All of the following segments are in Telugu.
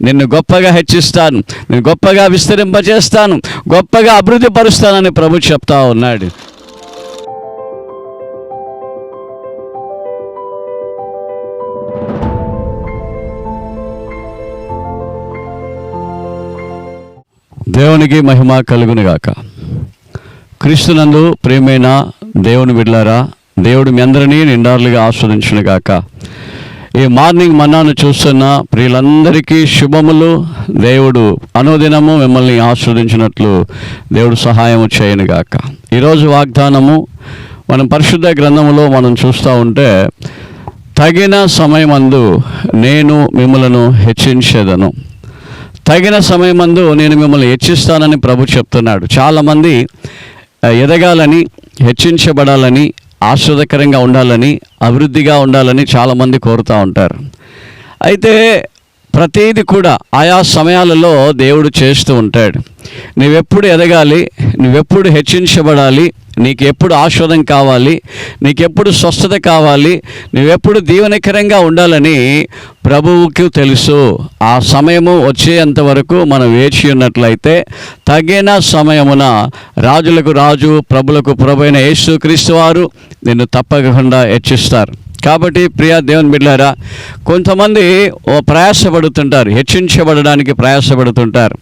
నిన్ను గొప్పగా హెచ్చిస్తాను, నేను గొప్పగా విస్తరింపజేస్తాను, గొప్పగా అభివృద్ధి పరుస్తానని ప్రభు చెప్తా ఉన్నాడు. దేవునికి మహిమ కలుగునుగాక. క్రీస్తునందు ప్రియమైన దేవుని బిడ్డలారా, దేవుడు మీ అందరినీ నిండారులుగా ఆస్వాదించునుగాక. ఈ మార్నింగ్ మన్నాను చూస్తున్న ప్రియులందరికీ శుభములు. దేవుడు అనుదినము మిమ్మల్ని ఆస్వాదించినట్లు దేవుడు సహాయము చేయనుగాక. ఈరోజు వాగ్దానము మనం పరిశుద్ధ గ్రంథములో మనం చూస్తూ ఉంటే, తగిన సమయమందు నేను మిమ్మలను హెచ్చించేదను. తగిన సమయమందు నేను మిమ్మల్ని హెచ్చిస్తానని ప్రభు చెప్తున్నాడు. చాలామంది ఎదగాలని, హెచ్చించబడాలని, ఆశ్చర్యకరంగా ఉండాలని, అభివృద్ధిగా ఉండాలని చాలామంది కోరుతూ ఉంటారు. అయితే ప్రతీది కూడా ఆయా సమయాలలో దేవుడు చేస్తూ ఉంటాడు. నువ్వెప్పుడు ఎదగాలి, నువ్వెప్పుడు హెచ్చించబడాలి, నీకు ఎప్పుడు ఆశీర్వాదం కావాలి, నీకెప్పుడు స్వస్థత కావాలి, నువ్వెప్పుడు దీవెనకరంగా ఉండాలని ప్రభువుకు తెలుసు. ఆ సమయము వచ్చేంత వరకు మనం వేచి ఉన్నట్లయితే తగిన సమయమున రాజులకు రాజు, ప్రభులకు ప్రభు అయిన యేసుక్రీస్తు వారు నిన్ను తప్పకుండా హెచ్చిస్తారు. కాబట్టి ప్రియ దేవుని బిడ్డలారా, కొంతమంది ప్రయాసపడుతుంటారు, హెచ్చించబడడానికి ప్రయాసపడుతుంటారు,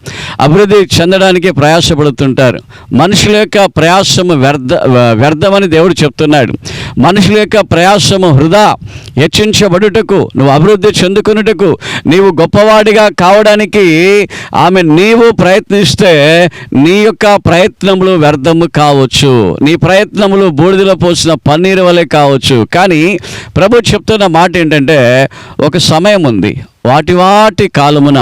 అభివృద్ధి చెందడానికి ప్రయాసపడుతుంటారు. మనుషుల యొక్క ప్రయాసము వ్యర్థమని దేవుడు చెప్తున్నాడు. మనుషుల యొక్క ప్రయాసము వృధా. హెచ్చించబడుటకు, నువ్వు అభివృద్ధి చెందుకున్నటకు, నీవు గొప్పవాడిగా కావడానికి నీవు ప్రయత్నిస్తే నీ యొక్క ప్రయత్నములు వ్యర్థము కావచ్చు, నీ ప్రయత్నములు బూడిదలో పోసిన పన్నీరు వలె కావచ్చు. కానీ ప్రభు చెప్తున్న మాట ఏంటంటే, ఒక సమయం ఉంది, వాటి కాలమున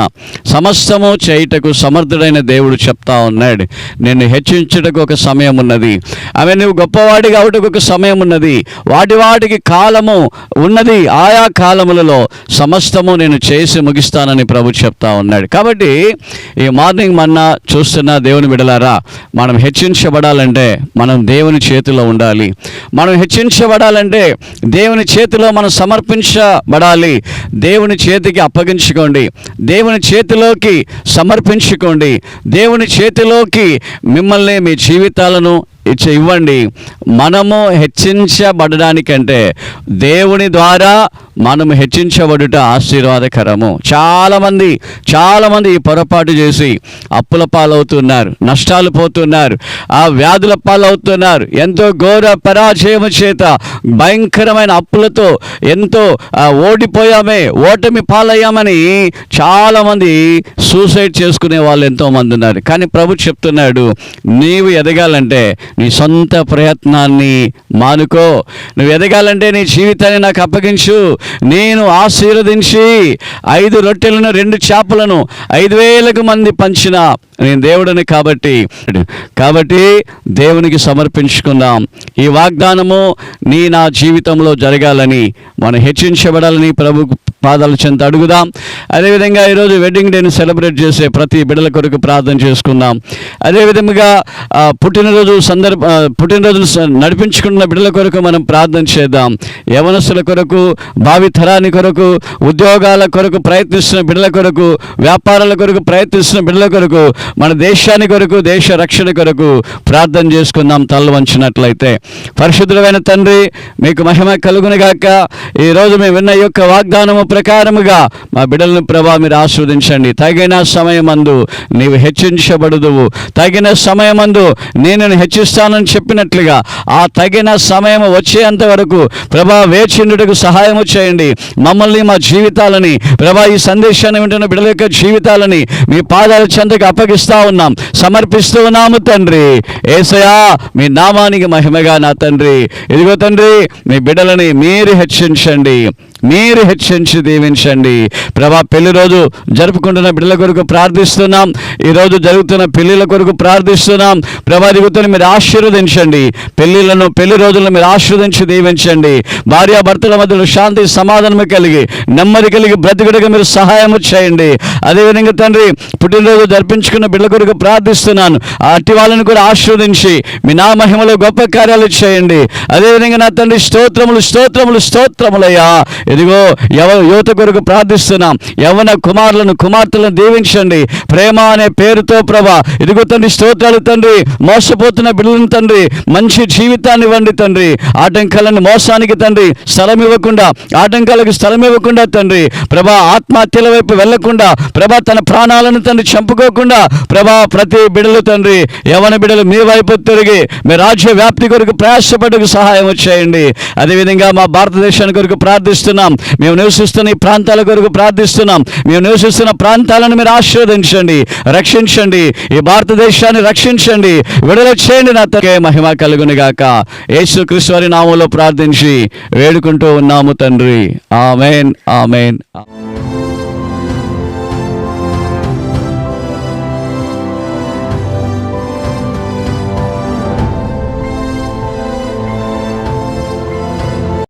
సమస్తము చేయుటకు సమర్థుడైన దేవుడు చెప్తా ఉన్నాడు. నిన్ను హెచ్చించుటకు ఒక సమయం ఉన్నది, నువ్వు గొప్పవాడిగా అవుటకు ఒక సమయం ఉన్నది, వాటికి కాలము ఉన్నది. ఆయా కాలములలో సమస్తము నేను చేసి ముగిస్తానని ప్రభు చెప్తా ఉన్నాడు. కాబట్టి ఈ మార్నింగ్ మన్నా చూస్తున్న దేవుని బిడ్డలారా, మనం హెచ్చించబడాలంటే మనం దేవుని చేతిలో ఉండాలి. మనం హెచ్చించబడాలంటే దేవుని చేతిలో మనం సమర్పించబడాలి. దేవుని చేతికి అప్పగించుకోండి, దేవుని చేతిలోకి సమర్పించుకోండి, దేవుని చేతిలోకి మిమ్మల్ని, మీ జీవితాలను ఇవ్వండి. మనము హెచ్చించబడడానికంటే దేవుని ద్వారా మనము హెచ్చించబడుట ఆశీర్వాదకరము. చాలామంది ఈ పొరపాటు చేసి అప్పుల పాలవుతున్నారు, నష్టాలు పోతున్నారు, ఆ వ్యాధుల పాలవుతున్నారు. ఎంతో ఘోర పరాజయము చేత, భయంకరమైన అప్పులతో ఎంతో ఓడిపోయామే, ఓటమి పాలయ్యామని చాలామంది సూసైడ్ చేసుకునే వాళ్ళు ఎంతోమంది ఉన్నారు. కానీ ప్రభు చెప్తున్నాడు, నీవు ఎదగాలంటే నీ సొంత ప్రయత్నాన్ని మానుకో. నువ్వు ఎదగాలంటే నీ జీవితాన్ని నాకు అప్పగించు. నేను ఆశీర్వదించి 5 రొట్టెలను 2 చేపలను 5,000 మంది పంచిన నేను దేవుడిని కాబట్టి దేవునికి సమర్పించుకుందాం. ఈ వాగ్దానము నా జీవితంలో జరగాలని, మనం హెచ్చించబడాలని ప్రభు పాదాల చెంత అడుగుదాం. అదేవిధంగా ఈరోజు వెడ్డింగ్ డేని సెలబ్రేట్ చేసే ప్రతి బిడ్డల కొరకు ప్రార్థన చేసుకుందాం. అదేవిధంగా పుట్టినరోజు నడిపించుకున్న బిడ్డల కొరకు మనం ప్రార్థన చేద్దాం. యవనస్తుల కొరకు, భావి తరాని కొరకు, ఉద్యోగాల కొరకు ప్రయత్నిస్తున్న బిడ్డల కొరకు, వ్యాపారాల కొరకు ప్రయత్నిస్తున్న బిడ్డల కొరకు, మన దేశాని కొరకు, దేశ రక్షణ కొరకు ప్రార్థన చేసుకుందాం. తల వంచినట్లయితే. పరిశుద్ధుడైన తండ్రి, మీకు మహిమ కలుగునుగాక. ఈరోజు మేము విన్న యొక్క వాగ్దానము ప్రకారముగా మా బిడ్డలను ప్రభా మీరు ఆస్వాదించండి. తగిన సమయమందు నీవు హెచ్చించబడుదువు. తగిన సమయమందు నేను హెచ్చిస్తానని చెప్పినట్లుగా ఆ తగిన సమయం వచ్చేంత వరకు ప్రభా వేచిండుటకు సహాయము చేయండి. మమ్మల్ని, మా జీవితాలని ప్రభా, ఈ సందేశాన్ని వింటున్న బిడ్డల యొక్క జీవితాలని మీ పాదాల చెంతకు అప్పగిస్తా ఉన్నాం, సమర్పిస్తూ ఉన్నాము తండ్రి. యేసయ్యా, మీ నామానికి మహిమగా నా తండ్రి. ఇదిగో తండ్రి, మీ బిడ్డలని మీరు హెచ్చించండి, మీరు హెచ్చించి దీవించండి ప్రభా. పెళ్లి రోజు జరుపుకుంటున్న బిడ్డల కొరకు ప్రార్థిస్తున్నాం. ఈరోజు జరుగుతున్న పెళ్లిళ్ళ కొరకు ప్రార్థిస్తున్నాం ప్రభా. దిగుతున్న మీరు ఆశీర్వదించండి. పెళ్లి రోజులను మీరు ఆశీర్వదించి దీవించండి. భార్యాభర్తల మధ్యలో శాంతి సమాధానము కలిగి, నెమ్మది కలిగి బ్రతుకుడుగా మీరు సహాయము చేయండి. అదేవిధంగా తండ్రి, పుట్టినరోజు జరిపించుకున్న బిడ్డల కొరకు ప్రార్థిస్తున్నాను. అట్టి వాళ్ళని కూడా ఆశీర్వదించి మీ నా మహిమలో గొప్ప కార్యాలు చేయండి. అదేవిధంగా నా తండ్రి, స్తోత్రములయ్యా. ఇదిగో యువత కొరకు ప్రార్థిస్తున్నాం. యవ్వన కుమారులను కుమార్తెలను దీవించండి. ప్రేమ అనే పేరుతో ప్రభా ఇదిగో తండ్రి స్తోత్రాలు తండ్రి. మోసపోతున్న బిడ్డలను తండ్రి మంచి జీవితాన్ని ఇవ్వండి తండ్రి. ఆటంకాలను మోసానికి తండ్రి స్థలం ఇవ్వకుండా, ఆటంకాలకు స్థలం ఇవ్వకుండా తండ్రి ప్రభా ఆత్మహత్యల వైపు వెళ్లకుండా ప్రభా తన ప్రాణాలను తండ్రి చంపుకోకుండా ప్రభా ప్రతి బిడ్డలు తండ్రి యవ్వన బిడ్డలు మీ వైపు తిరిగి మీ రాజ్య వ్యాప్తి కొరకు ప్రయాసపడకు సహాయం చేయండి. అదేవిధంగా మా భారతదేశానికి కొరకు ప్రార్థిస్తున్నాం. మేము నివసిస్తున్న ఈ ప్రాంతాల కొరకు ప్రార్థిస్తున్నాం. మేము నివసిస్తున్న ప్రాంతాలను మీరు ఆశీర్వదించండి, రక్షించండి. ఈ భారతదేశాన్ని రక్షించండి, విడుదల చేయండి. నా తకే మహిమ కలుగును గాక. యేసుక్రీస్తు వారి నామములో ప్రార్థించి వేడుకుంటూ ఉన్నాము తండ్రి. ఆమేన్, ఆమేన్.